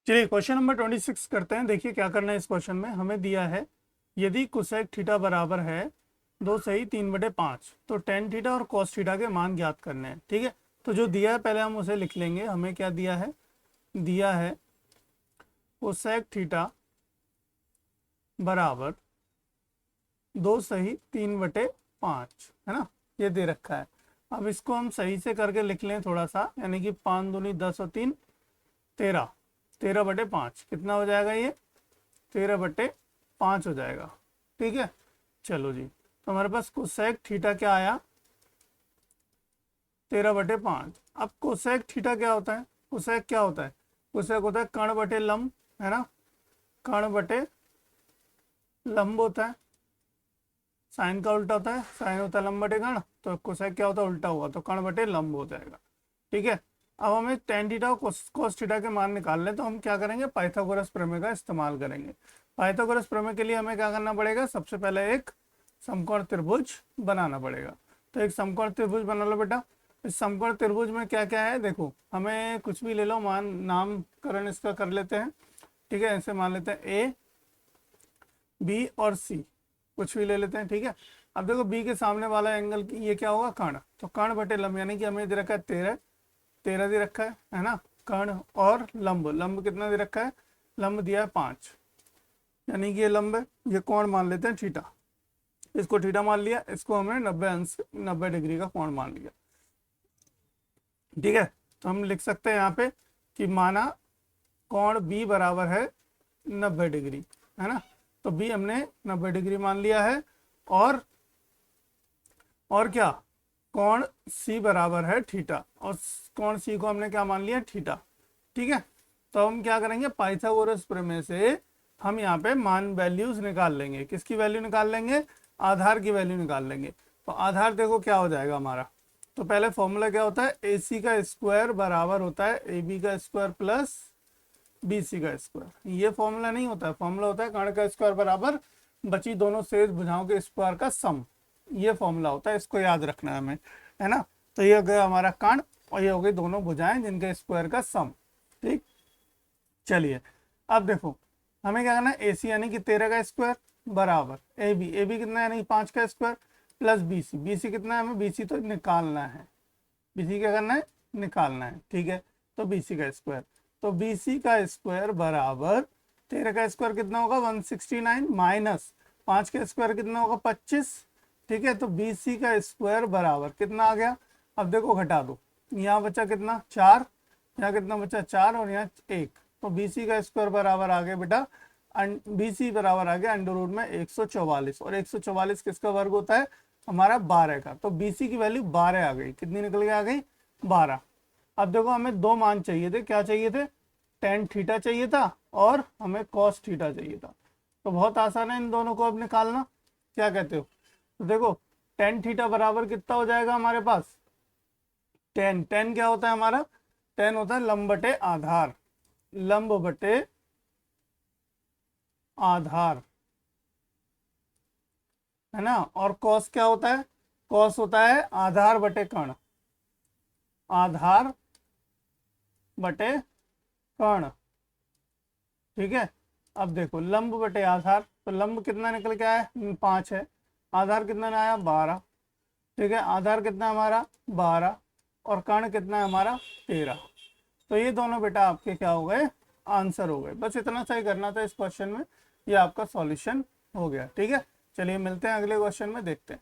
चलिए question number 26 करते हैं। देखिए क्या करना है इस क्वेश्चन में। हमें दिया है यदि कोसेक थीटा बराबर है 2 सही 3/5 तो टेन थीटा और कॉस थीटा के मान ज्ञात करने हैं। ठीक है, तो जो दिया है पहले हम उसे लिख लेंगे। हमें क्या दिया है, दिया है कोसेक थीटा बराबर 2 सही 3/5, है ना, ये दे रखा है। अब इसको हम सही से करके लिख लें थोड़ा सा, यानी कि 5 दूनी 10 और 3 13, 13/5 कितना हो जाएगा, ये 13/5 हो जाएगा। ठीक है, चलो जी, तो हमारे पास कोसेक थीटा क्या आया, 13/5। अब कोसेक थीटा क्या होता है, कोसेक क्या होता है, कोसेक होता है कर्ण बटे लंब, है ना, कर्ण बटे लंब होता है। साइन का उल्टा होता है, साइन होता है लंब बटे कर्ण, तो कोसेक क्या होता है, उल्टा हुआ, तो कर्ण बटे लंब हो जाएगा। ठीक है, अब हमें टेन थीटा और कोस थीटा के मान निकालने, तो हम क्या करेंगे, पाइथागोरस प्रमेय का इस्तेमाल करेंगे। पाइथागोरस प्रमेय के लिए हमें क्या करना पड़ेगा, सबसे पहले एक समकोण त्रिभुज बनाना पड़ेगा। तो एक समकोण त्रिभुज बना लो बेटा। इस समकोण त्रिभुज में क्या क्या है, देखो, हमें कुछ भी ले लो, मान नामकरण इसका कर लेते हैं। ठीक है, ऐसे मान लेते हैं ए बी और सी, कुछ भी ले लेते हैं। ठीक है, अब देखो बी के सामने वाला एंगल की ये क्या होगा, कर्ण, तो कर्ण बटे लंब, यानी कि हमें दे रखा है 13, 13 दे रखा है ना, कर्ण और लंब, लंब कितना दे रखा है, लंब दिया है 5, यानी कि ये लंब है। ये कोण मान लेते हैं थीटा, इसको थीटा मान लिया, इसको हमने 90 डिग्री का कोण मान लिया। ठीक है, तो हम लिख सकते हैं यहाँ पे कि माना कोण बी बराबर है 90 डिग्री, है ना, तो बी हमने 90 डिग्री मान लिया है। और क्या, कोण सी बराबर है थीटा, और कोण सी को हमने क्या मान लिया, थीटा। ठीक है, तो हम क्या करेंगे, पाइथागोरस प्रमेय से हम यहाँ पे मान वैल्यूज निकाल लेंगे। किसकी वैल्यू निकाल लेंगे, आधार की वैल्यू निकाल लेंगे। तो आधार देखो क्या हो जाएगा हमारा, तो पहले फॉर्मूला क्या होता है, ए सी का स्क्वायर बराबर होता है ए बी का स्क्वायर प्लस बी सी का स्क्वायर। ये फॉर्मूला नहीं होता है, फॉर्मूला होता है कर्ण का स्क्वायर बराबर बची दोनों शेष भुजाओं के स्क्वायर का सम। ये फॉर्मूला होता है, इसको याद रखना है हमें, है ना। तो ये हो गया हमारा कर्ण, और ये हो गई दोनों भुजाएं जिनके स्क्वायर का सम। ठीक, चलिए अब देखो हमें क्या करना है, ए सी यानी कि 13 का स्क्वायर बराबर ए बी कितना है, यानी 5 का स्क्वायर प्लस बी सी कितना है, हमें बी सी तो निकालना है, बी सी क्या करना है, निकालना है। ठीक है, तो बी सी का स्क्वायर, तो बी सी का स्क्वायर बराबर 13 का स्क्वायर कितना होगा 169 माइनस 5 का स्क्वायर कितना होगा 25। ठीक है, तो बी सी का स्क्वायर बराबर कितना आ गया, अब देखो घटा दो, यहाँ बचा कितना 4, यहाँ कितना बचा 4 और यहाँ 1, तो बी सी का स्क्वायर बराबर आ गया बेटा, बी सी बराबर आ गया अंडर रूट में 144, और 144 किसका वर्ग होता है, हमारा 12 का। तो बी सी की वैल्यू 12 आ गई, कितनी निकल के आ गई, 12। अब देखो हमें दो मान चाहिए थे, क्या चाहिए थे, टेन थीटा चाहिए था और हमें कॉस थीटा चाहिए था। तो बहुत आसान है इन दोनों को अब निकालना, क्या कहते हो। तो देखो टेन थीटा बराबर कितना हो जाएगा हमारे पास, टेन, टेन क्या होता है हमारा, टेन होता है लंब बटे आधार, लंब बटे आधार, है ना। और कॉस क्या होता है, कॉस होता है आधार बटे कर्ण, आधार बटे कर्ण। ठीक है, अब देखो लंब बटे आधार, तो लंब कितना निकल के आया 5 है, आधार कितना आया 12। ठीक है, आधार कितना हमारा 12 और कर्ण कितना है हमारा 13। तो ये दोनों बेटा आपके क्या हो गए, आंसर हो गए। बस इतना सही करना था इस क्वेश्चन में, ये आपका सॉल्यूशन हो गया। ठीक है, चलिए मिलते हैं अगले क्वेश्चन में, देखते हैं।